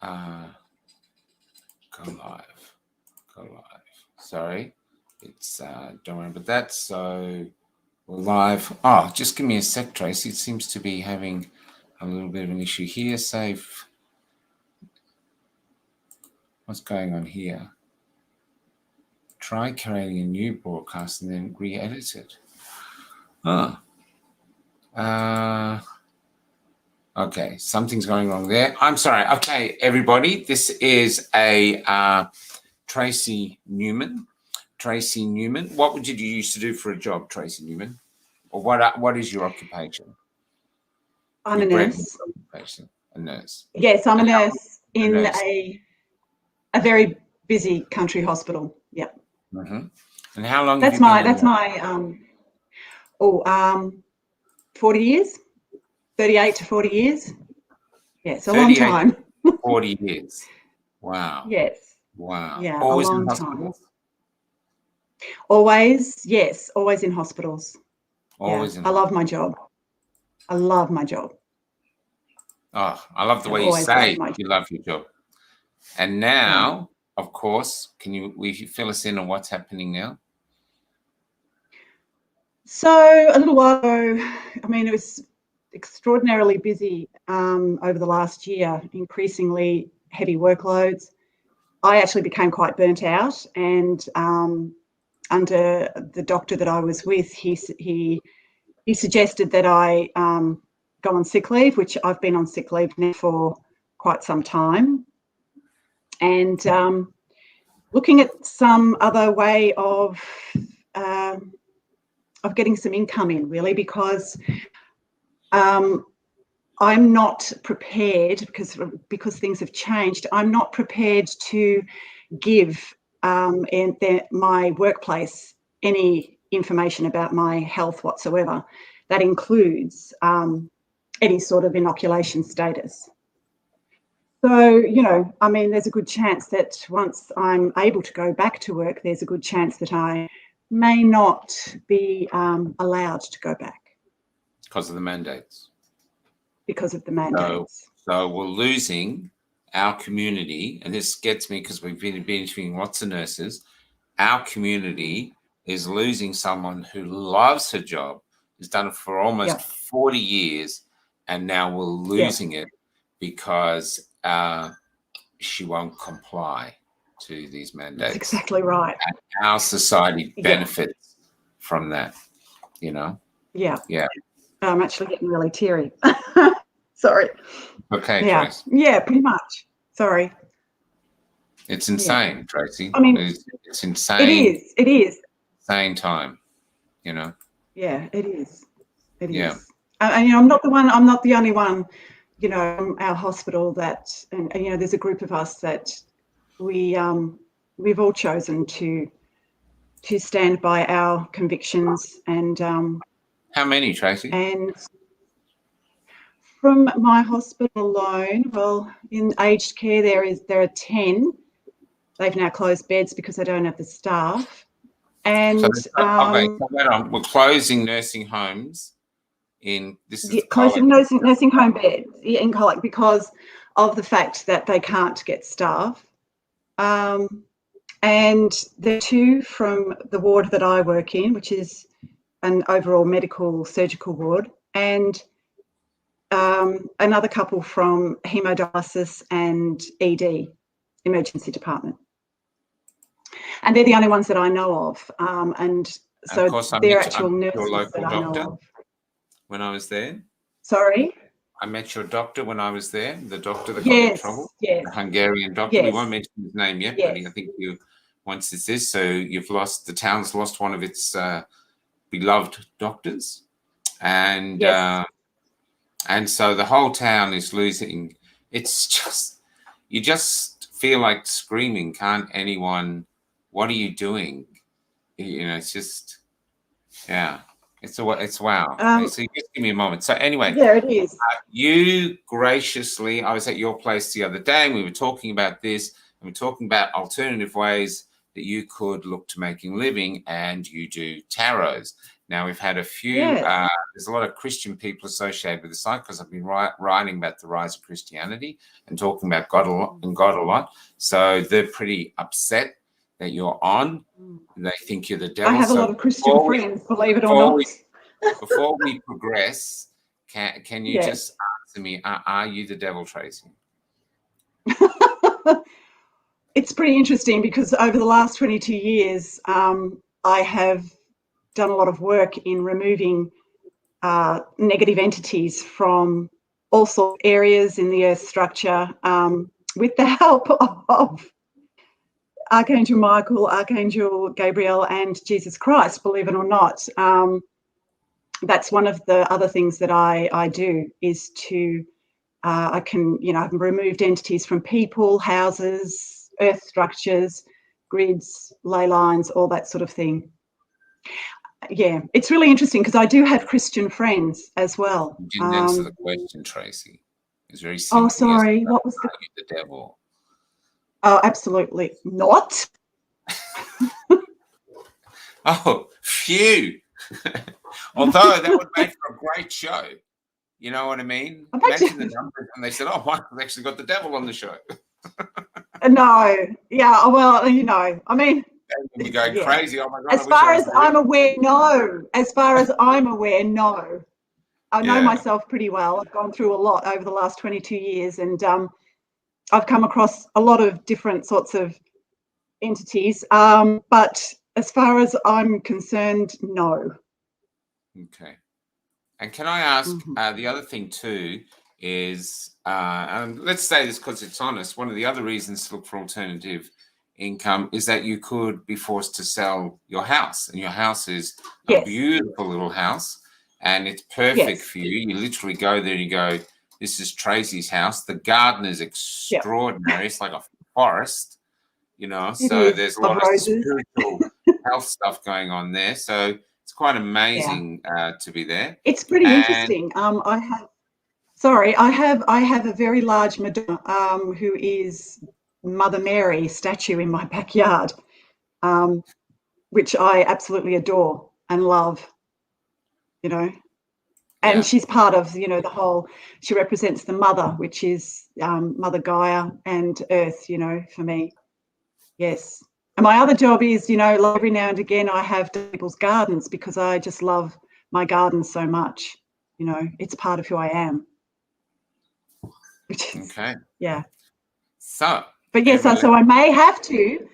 Go live. Sorry, it's don't worry about that. So we're live. Oh, just give me a sec, Tracey. It seems to be having a little bit of an issue here. Save. What's going on here? Try creating a new broadcast and then re-edit it. Okay, something's going wrong there. I'm sorry. Okay, everybody, this is a Tracey Newman. Tracey Newman. What would you used to do for a job, Tracey Newman? Or what is your occupation? I'm a nurse. A nurse. Yes, I'm a nurse in a very busy country hospital. Yeah. Mm-hmm. And how long? That's my 40 years, 38 to 40 years. Yes, a long time. 40 years. Wow. Yes. Wow. Yeah, Always a long in hospitals? time. Always, yes, always in hospitals. Always in I love my job. I love my job. Oh, I love the way you say you love your job. And now, of course, will you fill us in on what's happening now? So a little while ago, I mean, it was extraordinarily busy over the last year, increasingly heavy workloads. I actually became quite burnt out, and under the doctor that I was with, he suggested that I go on sick leave, which I've been on sick leave now for quite some time, and looking at some other way of getting some income in, really, because I'm not prepared, because things have changed. I'm not prepared to give my workplace any information about my health whatsoever. That includes any sort of inoculation status. So, I mean, there's a good chance that once I'm able to go back to work, there's a good chance that I may not be allowed to go back. Because of the mandates. Because of the mandates. So we're losing our community, and this gets me because we've been interviewing lots of nurses. Our community is losing someone who loves her job, has done it for almost 40 years, and now we're losing it because she won't comply to these mandates. That's exactly right. And our society benefits from that, Yeah. Yeah. I'm actually getting really teary. Sorry. Okay, yeah. Trace. Yeah, pretty much. Sorry. It's insane, Tracey. I mean, it's insane. It is. Insane time, Yeah, it is. It is. Yeah. And I'm not the only one, our hospital that, and there's a group of us that we've all chosen to stand by our convictions and. How many, Tracey? And from my hospital alone, well, in aged care there are 10. They've now closed beds because they don't have the staff. And we're closing nursing homes closing nursing home beds in Colac because of the fact that they can't get staff. And there are 2 from the ward that I work in, which is an overall medical surgical ward, and another couple from hemodialysis and ED, emergency department. And they're the only ones that I know of. And so they're actual nurses that I know of. When I was there? Sorry? I met your doctor when I was there, the doctor that got in trouble, the Hungarian doctor. We won't mention his name yet, but I think once it's this, so the town's lost one of its beloved doctors, and so the whole town is losing. It's just, you just feel like screaming. Can't anyone? What are you doing? It's just, it's wow. So just give me a moment. So anyway, it is. You graciously, I was at your place the other day, and we were talking about this, and we're talking about alternative ways that you could look to making living, and you do tarots. Now, we've had a few, Yes. there's a lot of Christian people associated with the site because I've been writing about the rise of Christianity and talking about God a lot. So they're pretty upset that you're on. They think you're the devil. I have a lot of Christian friends, believe it or not. Before we progress, can you Yes. just answer me, are you the devil, Tracey? It's pretty interesting because over the last 22 years, I have done a lot of work in removing negative entities from all sorts of areas in the Earth structure with the help of Archangel Michael, Archangel Gabriel, and Jesus Christ, believe it or not. That's one of the other things that I do is to, I've removed entities from people, houses, earth structures, grids, ley lines, all that sort of thing. Yeah, it's really interesting because I do have Christian friends as well. You didn't answer the question, Tracey. It's very simple. Oh, sorry. Yes, what was the? Are you the devil? Oh, absolutely not. Oh, phew. Although that would make for a great show. You know what I mean? Imagine the numbers, and they said, "Oh, Michael's actually got the devil on the show." No, yeah, well, I mean, you're going crazy. Oh my God! As far as I'm aware, no. As far as I'm aware, no. I know myself pretty well. I've gone through a lot over the last 22 years, and I've come across a lot of different sorts of entities. But as far as I'm concerned, no. Okay. And can I ask, the other thing too is, and let's say this because it's honest, one of the other reasons to look for alternative income is that you could be forced to sell your house, and your house is a beautiful little house and it's perfect for you. You literally go there and you go, this is Tracey's house. The garden is extraordinary. It's like a forest, so there's a lot of spiritual health stuff going on there. So it's quite amazing to be there. It's pretty interesting. I have a very large Madonna who is Mother Mary statue in my backyard, which I absolutely adore and love, And she's part of, the whole, she represents the mother, which is Mother Gaia and Earth, for me. Yes. And my other job is, every now and again I have people's gardens because I just love my garden so much. It's part of who I am. Which is, yeah. So. But yes, so I may have to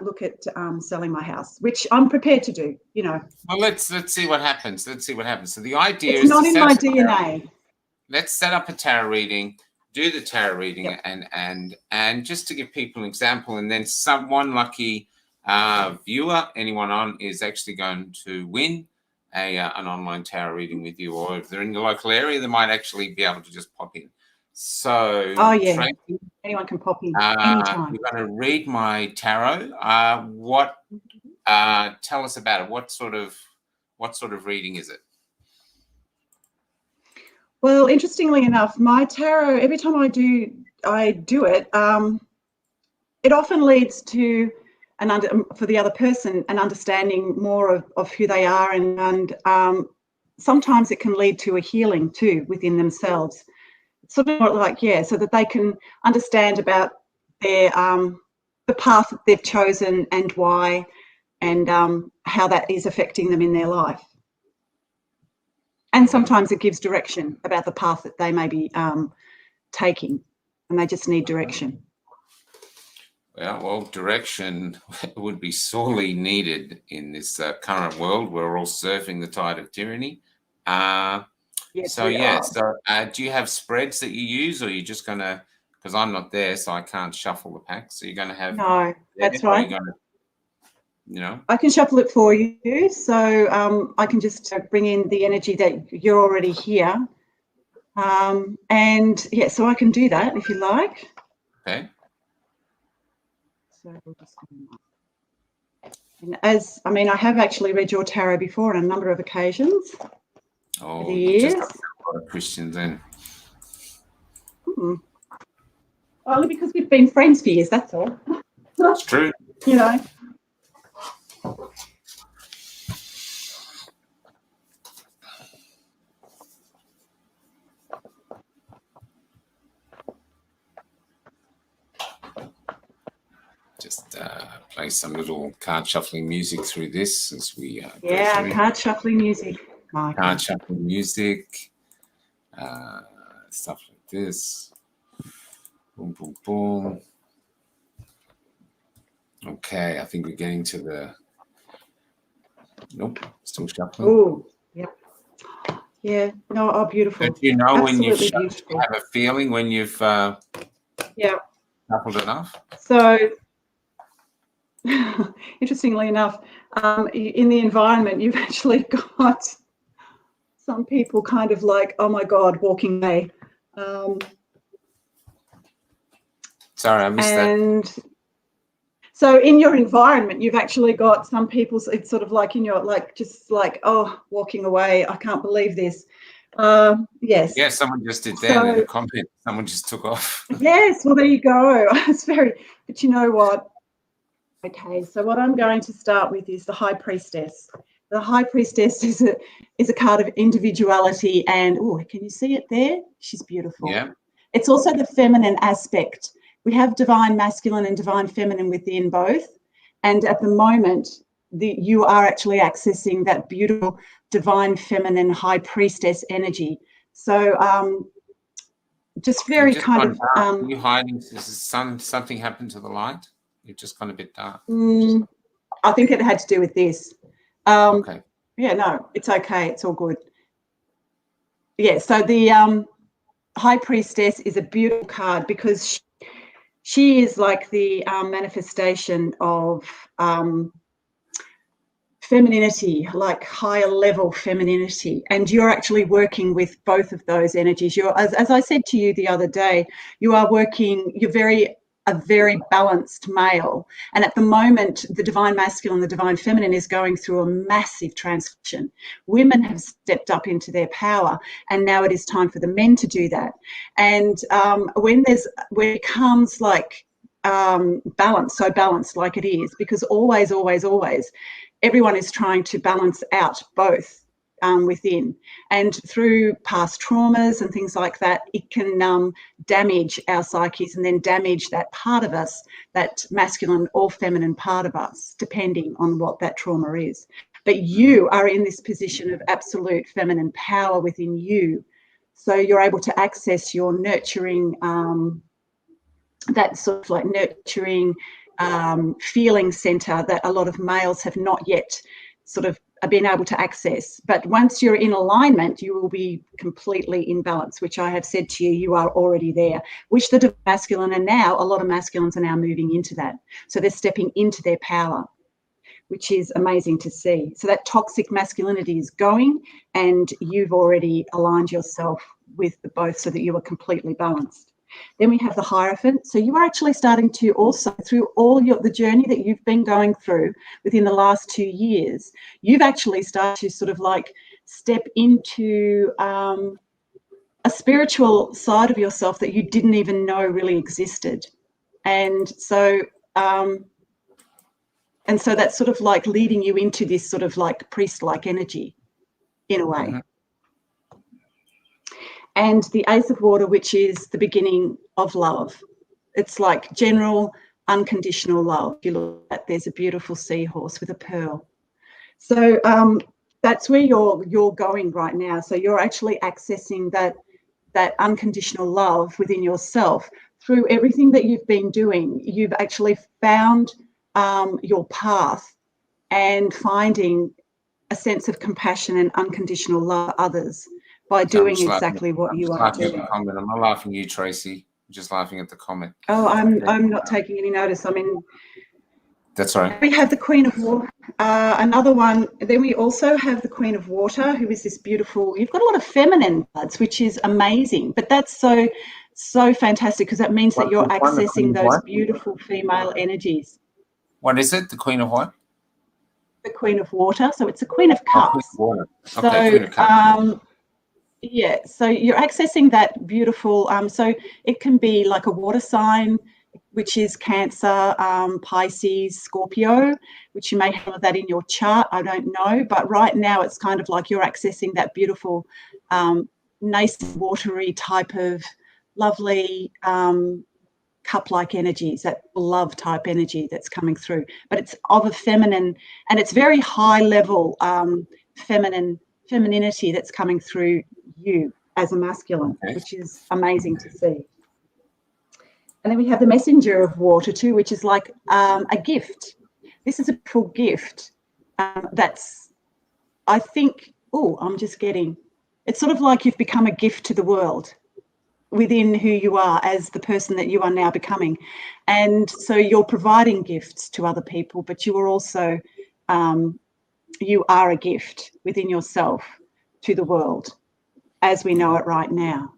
look at selling my house, which I'm prepared to do, Well, let's see what happens. So the idea is it's not in my DNA. Let's set up a tarot reading, do the tarot reading, and just to give people an example, and then one lucky viewer, anyone on, is actually going to win an online tarot reading with you, or if they're in the local area, they might actually be able to just pop in. So, Tracy, anyone can pop in anytime. You're going to read my tarot. Tell us about it. What sort of reading is it? Well, interestingly enough, my tarot, every time I do it, it often leads to for the other person an understanding more of who they are, and sometimes it can lead to a healing too within themselves. Sort of like, so that they can understand about their the path that they've chosen and why, and how that is affecting them in their life. And sometimes it gives direction about the path that they may be taking, and they just need direction. Well, direction would be sorely needed in this current world. We're all surfing the tide of tyranny. So do you have spreads that you use, or you're just going to, because I'm not there, so I can't shuffle the pack. So you're going to have... No, that's right. Gonna, I can shuffle it for you. So I can just bring in the energy that you're already here. And so I can do that if you like. Okay. So we'll just and I have actually read your tarot before on a number of occasions. Oh, you just have a lot of Christians then. Only because we've been friends for years, that's all. That's true. just play some little card shuffling music through this as we yeah, go through. card shuffling music. Card shuffling music, stuff like this. Boom, boom, boom. Okay, I think we're getting to the. Nope, still shuffling. Oh, yeah. Yeah, no, oh, beautiful. Don't you know absolutely when you've beautiful. have a feeling when you've shuffled enough? So, interestingly enough, in the environment, you've actually got some people kind of like, oh my God, walking away. Sorry, I missed that. So in your environment, you've actually got some people, it's sort of like in your, like, just like, oh, walking away. I can't believe this. Yes. Yeah, someone just did that in the comment. Someone just took off. Yes, well, there you go. It's but you know what? Okay, so what I'm going to start with is the High Priestess. The High Priestess is a card of individuality, and oh, can you see it there? She's beautiful. Yeah. It's also the feminine aspect. We have divine masculine and divine feminine within both, and at the moment, you are actually accessing that beautiful divine feminine High Priestess energy. So just very kind of are you hiding? Something happened to the light? You've just gone a bit dark. I think it had to do with this. Okay. Yeah, no, it's okay. It's all good. Yeah, so the High Priestess is a beautiful card because she is like the manifestation of femininity, like higher level femininity, and you're actually working with both of those energies. You're, as I said to you the other day, you're a very balanced male, and at the moment the divine masculine and the divine feminine is going through a massive transition. Women have stepped up into their power, and now it is time for the men to do that. And when it comes like balanced like it is, because always everyone is trying to balance out both within, and through past traumas and things like that, it can damage our psyches and then damage that part of us, that masculine or feminine part of us, depending on what that trauma is. But you are in this position of absolute feminine power within you, so you're able to access your nurturing, that sort of like nurturing feeling center that a lot of males have not yet sort of been able to access. But once you're in alignment, you will be completely in balance, which I have said to you, you are already there, which the masculine are now, a lot of masculines are now moving into that. So they're stepping into their power, which is amazing to see. So that toxic masculinity is going, and you've already aligned yourself with the both so that you are completely balanced. Then we have the Hierophant. So you are actually starting to also, through all the journey that you've been going through within the last 2 years, you've actually started to sort of like step into a spiritual side of yourself that you didn't even know really existed. And so that's sort of like leading you into this sort of like priest-like energy in a way. Mm-hmm. And the Ace of Water, which is the beginning of love. It's like general, unconditional love. If you look at, there's a beautiful seahorse with a pearl. So that's where you're going right now. So you're actually accessing that unconditional love within yourself through everything that you've been doing. You've actually found your path and finding a sense of compassion and unconditional love for others by doing exactly what you are doing. I'm not laughing at you, Tracey. I'm just laughing at the comment. Oh, I'm not taking any notice. I mean, that's all right. We have the Queen of Water, another one. Then we also have the Queen of Water, who is this beautiful. You've got a lot of feminine cards, which is amazing. But that's so fantastic because that means that you're accessing those beautiful female energies. What is it? The Queen of what? The Queen of Water. So it's a Queen of Cups. Queen of Water. Okay, Queen of Cups. Yeah, so you're accessing that beautiful, so it can be like a water sign, which is Cancer, Pisces, Scorpio, which you may have that in your chart, I don't know, but right now it's kind of like you're accessing that beautiful, nice, watery type of lovely cup-like energies, that love type energy that's coming through, but it's of a feminine, and it's very high level femininity that's coming through you as a masculine, which is amazing to see. And then we have the messenger of water too, which is like a gift. This is a full gift that's, I think, I'm just getting, it's sort of like you've become a gift to the world within who you are as the person that you are now becoming. And so you're providing gifts to other people, but you are also, you are a gift within yourself to the world as we know it right now.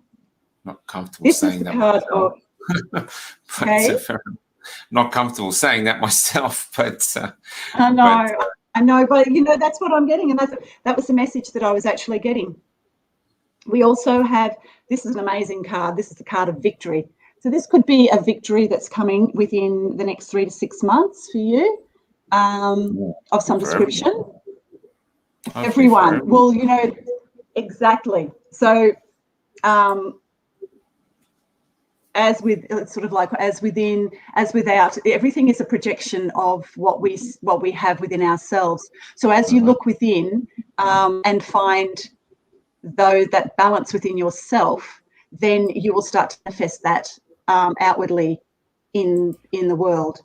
Not comfortable saying that myself. Okay. Not comfortable saying that myself, but I know, but you know, that's what I'm getting, and that was the message that I was actually getting. We also have, this is an amazing card. This is the card of victory. So this could be a victory that's coming within the next 3 to 6 months for you, of some description. Everyone. Well, you know, exactly. So as with, it's sort of like as within, as without, everything is a projection of what we have within ourselves. So as you look within and find that balance within yourself, then you will start to manifest that outwardly in the world.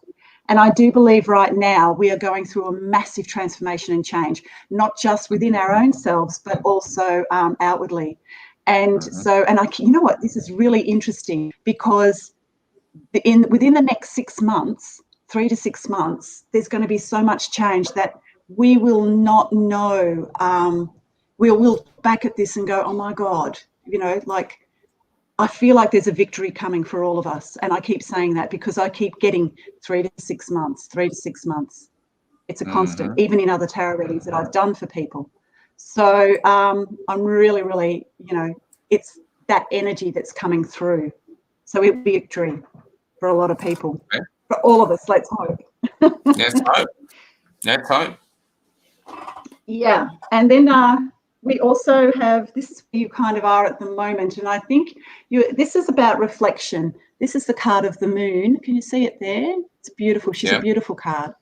And I do believe right now we are going through a massive transformation and change, not just within our own selves, but also outwardly. And so, and you know what, this is really interesting, because within the next 6 months, 3 to 6 months, there's going to be so much change that we will not know. We'll look back at this and go, oh my God, you know, like, I feel like there's a victory coming for all of us. And I keep saying that because I keep getting 3 to 6 months, 3 to 6 months. It's a constant, even in other tarot readings that I've done for people. So I'm really, really, you know, it's that energy that's coming through. So it'll be victory for a lot of people, for all of us. Let's hope. Let's hope. Let's hope. Yeah. And then we also have, this is where you kind of are at the moment. And I think this is about reflection. This is the card of the moon. Can you see it there? It's beautiful. She's a beautiful card.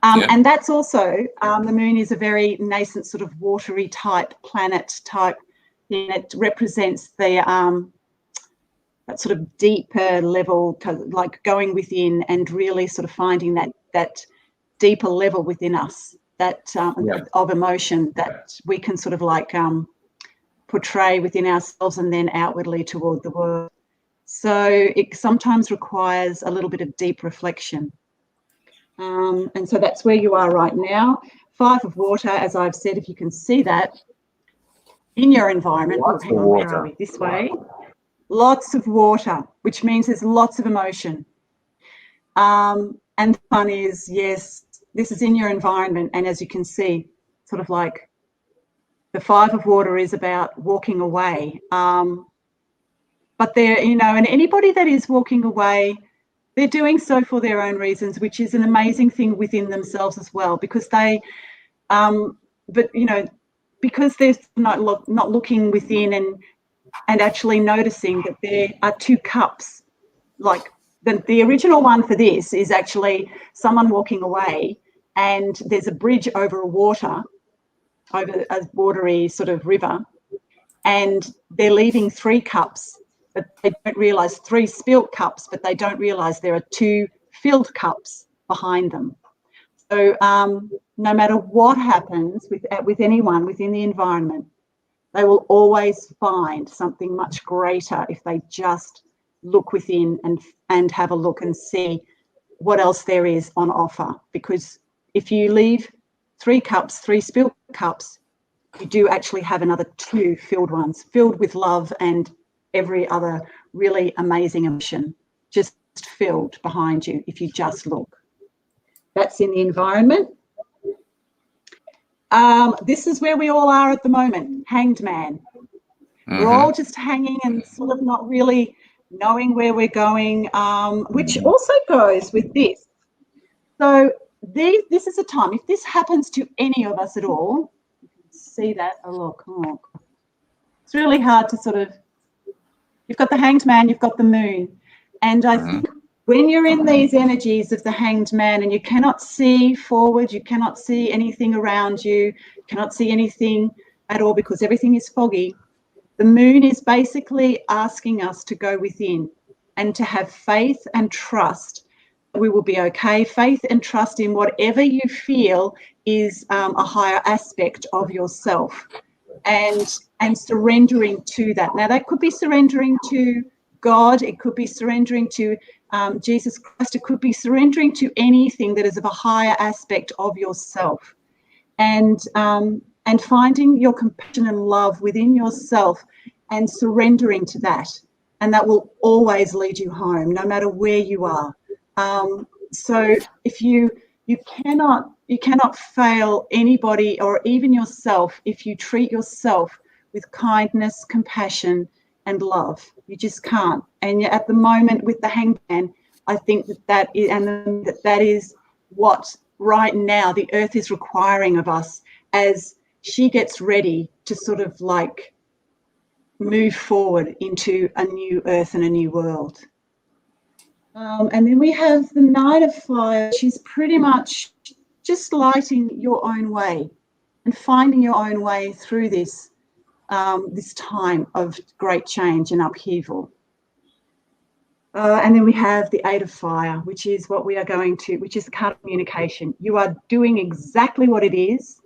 And that's also, the moon is a very nascent sort of watery type, planet type thing. It represents the that sort of deeper level, like going within and really sort of finding that deeper level within us, that of emotion that we can sort of like portray within ourselves and then outwardly toward the world. So it sometimes requires a little bit of deep reflection. And so that's where you are right now. 5 of water, as I've said, if you can see that in your environment. Hang on, where are we? This way. Lots of water, which means there's lots of emotion. And the fun is, yes, this is in your environment. And as you can see, sort of like the 5 of water is about walking away. But there, you know, and anybody that is walking away, they're doing so for their own reasons, which is an amazing thing within themselves as well, because they, but, you know, because they're not looking within and actually noticing that there are 2 cups. Like the original one for this is actually someone walking away, and there's a bridge over over a watery sort of river, and they're leaving 3 cups, but they don't realise, 3 spilt cups, but they don't realise there are 2 filled cups behind them. So no matter what happens with anyone within the environment, they will always find something much greater if they just look within and have a look and see what else there is on offer. Because if you leave 3 cups, 3 spilled cups, you do actually have another 2 filled ones, filled with love and every other really amazing emotion, just filled behind you if you just look. That's in the environment. This is where we all are at the moment, Hanged Man. We're all just hanging and sort of not really knowing where we're going, which also goes with this. So this is a time, if this happens to any of us at all, you can see that, it's really hard to sort of, you've got the Hanged Man, you've got the moon. And I think when you're in these energies of the Hanged Man and you cannot see forward, you cannot see anything around you, cannot see anything at all because everything is foggy, the moon is basically asking us to go within and to have faith and trust that we will be okay, faith and trust in whatever you feel is a higher aspect of yourself, and surrendering to that. Now, that could be surrendering to God, it could be surrendering to Jesus Christ, it could be surrendering to anything that is of a higher aspect of yourself, and finding your compassion and love within yourself and surrendering to that, and that will always lead you home, no matter where you are. So if you cannot fail anybody or even yourself if you treat yourself with kindness, compassion, and love. You just can't. And at the moment with the Hanged Man, I think that is what right now the earth is requiring of us as she gets ready to sort of like move forward into a new earth and a new world. And then we have the Knight of Fire, which is pretty much just lighting your own way and finding your own way through this this time of great change and upheaval. And then we have the Eight of Fire, which is what we are going to, which is the card of communication. You are doing exactly what it is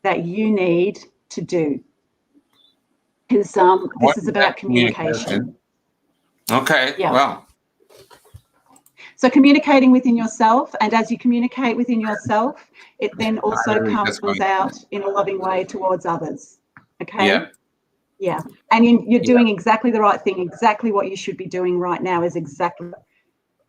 that you need to do. Because this is about communication. Okay, yeah. Well. So communicating within yourself, and as you communicate within yourself, it then also comes out in a loving way towards others. Okay? Yeah. Yeah. And you're doing exactly the right thing, exactly what you should be doing right now is exactly.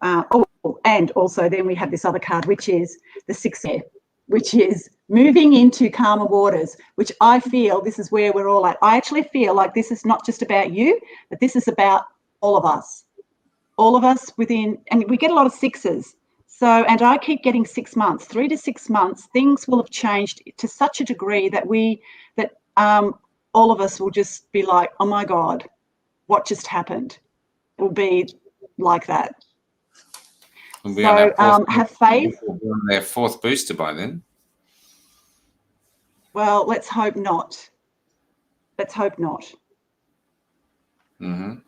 And also then we have this other card, which is the Sixth Air, which is moving into calmer waters, which I feel this is where we're all at. I actually feel like this is not just about you, but this is about all of us. All of us within, and we get a lot of sixes. So, and I keep getting 6 months, 3 to 6 months, things will have changed to such a degree that all of us will just be like, oh my God, what just happened? It will be like that. So have faith. We'll be on their 4th booster by then. Well, let's hope not. Let's hope not. Mm-hmm.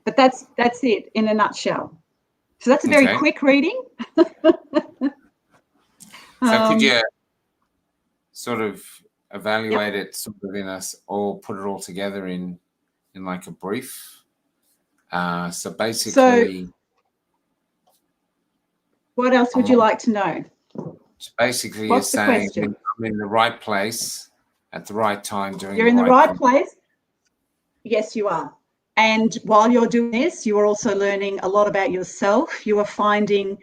But that's it in a nutshell. So that's a very quick reading. So could you sort of evaluate it sort of in us, or put it all together in like a brief? So basically. So what else would you like to know? So basically, you're saying I'm in the right place at the right time doing. You're in the right place. Yes, you are. And while you're doing this, you are also learning a lot about yourself. You are finding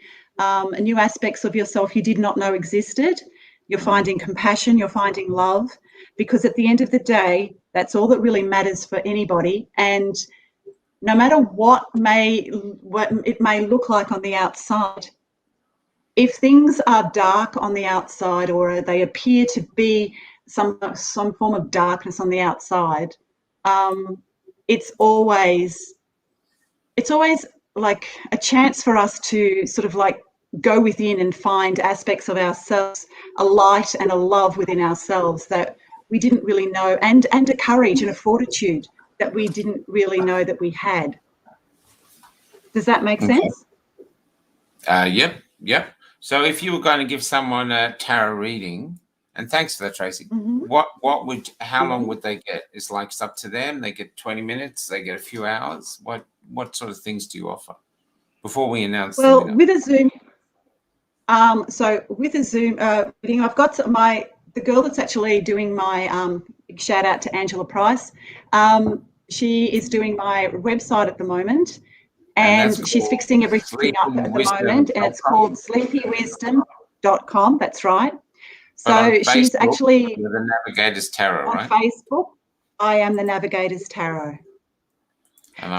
new aspects of yourself you did not know existed. You're finding compassion, you're finding love, because at the end of the day, that's all that really matters for anybody. And no matter what it may look like on the outside, if things are dark on the outside or they appear to be some form of darkness on the outside, it's always like a chance for us to sort of like go within and find aspects of ourselves, a light and a love within ourselves that we didn't really know, and a courage and a fortitude that we didn't really know that we had. Does that make sense? Yep. So if you were going to give someone a tarot reading, and thanks for that, Tracey, how long would they get? It's like it's up to them. They get 20 minutes, they get a few hours. What sort of things do you offer before we announce the winner? With a Zoom, with a Zoom reading, I've got the girl that's actually doing my shout out to Angela Price. She is doing my website at the moment. And she's fixing everything up at the moment, and it's called sleepywisdom.com. That's right. So she's actually the Navigator's Tarot, on right? Facebook. I am the Navigator's Tarot.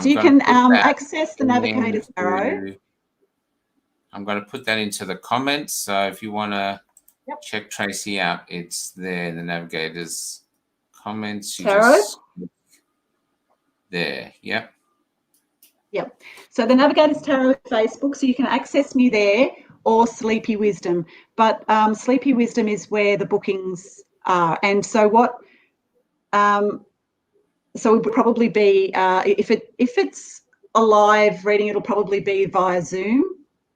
So you can access the Navigator's Tarot. I'm going to put that into the comments. So if you want to check Tracey out, it's there. The Navigator's comments. Tarot. There. Yep. Yep. So the Navigator's Tarot is Facebook, so you can access me there, or Sleepy Wisdom. But Sleepy Wisdom is where the bookings are. And so what? So it would probably be if it's a live reading, it'll probably be via Zoom.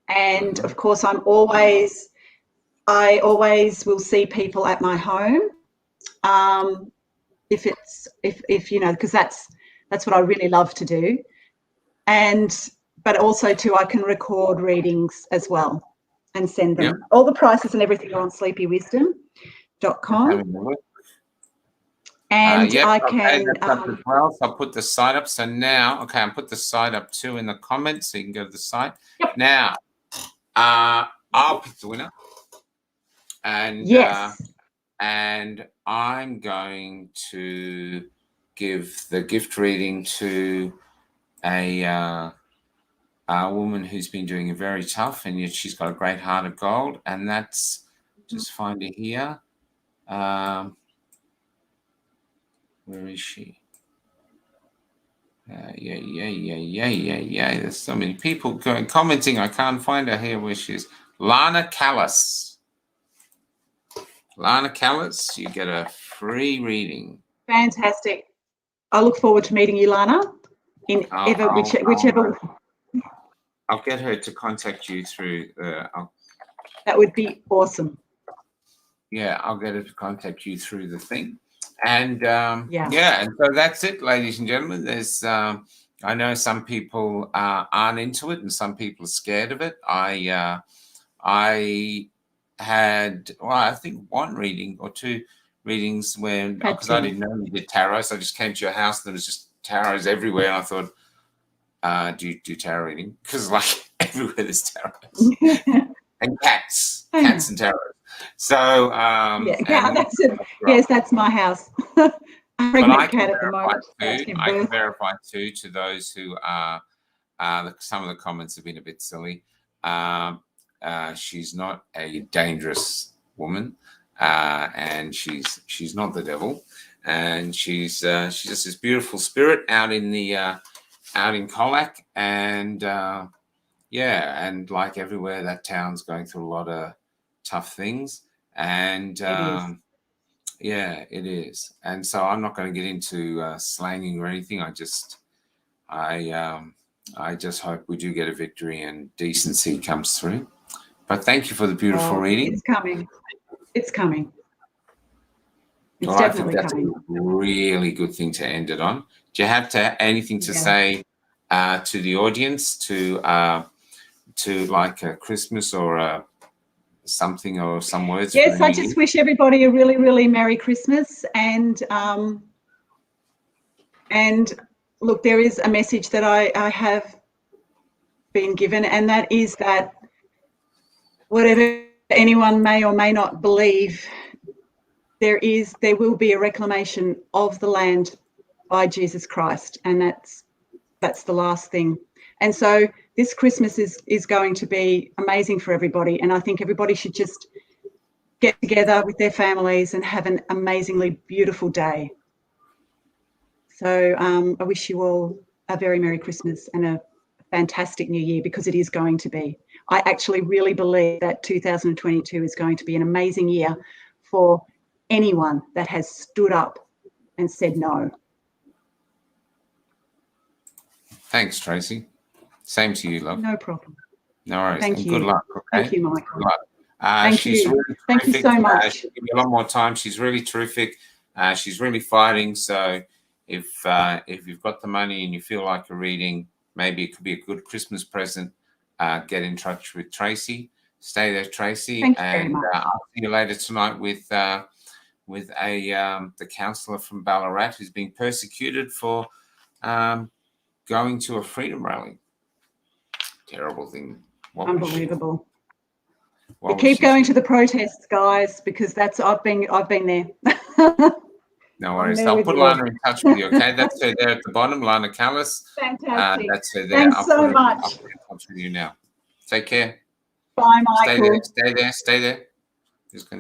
And of course, I always will see people at my home. If you know, because that's what I really love to do. But also too, I can record readings as well and send them. Yep. All the prices and everything are on sleepywisdom.com. And I can. As well. So I'll put the site up. So now, okay, I'll put the site up too in the comments, so you can go to the site. Yep. Now, I'll pick the winner, and and I'm going to give the gift reading to a woman who's been doing it very tough, and yet she's got a great heart of gold, and that's just find her here. Where is she? Yeah. There's so many people commenting. I can't find her here. Where she is? Lana Callis. Lana Callis, you get a free reading. Fantastic. I look forward to meeting you, Lana. Whichever. I'll get her to contact you through. That would be awesome. Yeah, I'll get her to contact you through the thing. And and so that's it, ladies and gentlemen. There's I know some people aren't into it, and some people are scared of it. I had I think one reading or two readings when, because I didn't know you did tarot, so I just came to your house and there was just tarots everywhere, and I thought, do you do tarot reading? Because like everywhere there's tarots and cats and tarots. So that's it. Yes, that's my house. I can verify too to those who are some of the comments have been a bit silly. She's not a dangerous woman, and she's not the devil, and she's just this beautiful spirit out in Colac, and and like everywhere, that town's going through a lot of tough things, and it is. And so I'm not going to get into slanging or anything. I just hope we do get a victory and decency comes through. But thank you for the beautiful reading. It's coming. It's well, definitely coming. I think that's a really good thing to end it on. Do you have anything to say to the audience, to like a Christmas or something, or some words? Yes, I just wish everybody a really, really Merry Christmas. And look, there is a message that I have been given, and that is that whatever anyone may or may not believe, there will be a reclamation of the land by Jesus Christ, and that's the last thing. And so this Christmas is going to be amazing for everybody, and I think everybody should just get together with their families and have an amazingly beautiful day. So I wish you all a very Merry Christmas and a fantastic New Year, because it is going to be. I actually really believe that 2022 is going to be an amazing year for anyone that has stood up and said no. Thanks, Tracey. Same to you, love. No problem. No worries. Thank you. Good luck. Okay? Thank you, Michael. Good luck. Thank you. Really Thank you so much. She'll give you a lot more time. She's really terrific. She's really fighting. So if you've got the money and you feel like a reading, maybe it could be a good Christmas present, get in touch with Tracey. Stay there, Tracey. Thank you very much. I'll see you later tonight with the counsellor from Ballarat who's being persecuted for going to a freedom rally. Terrible thing. Unbelievable. But keep going to the protests, guys, because I've been there. No worries. I'll put Lana in touch with you, okay? That's her there at the bottom, Lana Callis. Fantastic. That's her there. Thanks so much. I'll put in touch with you now. Take care. Bye, Michael. Stay there. Just gonna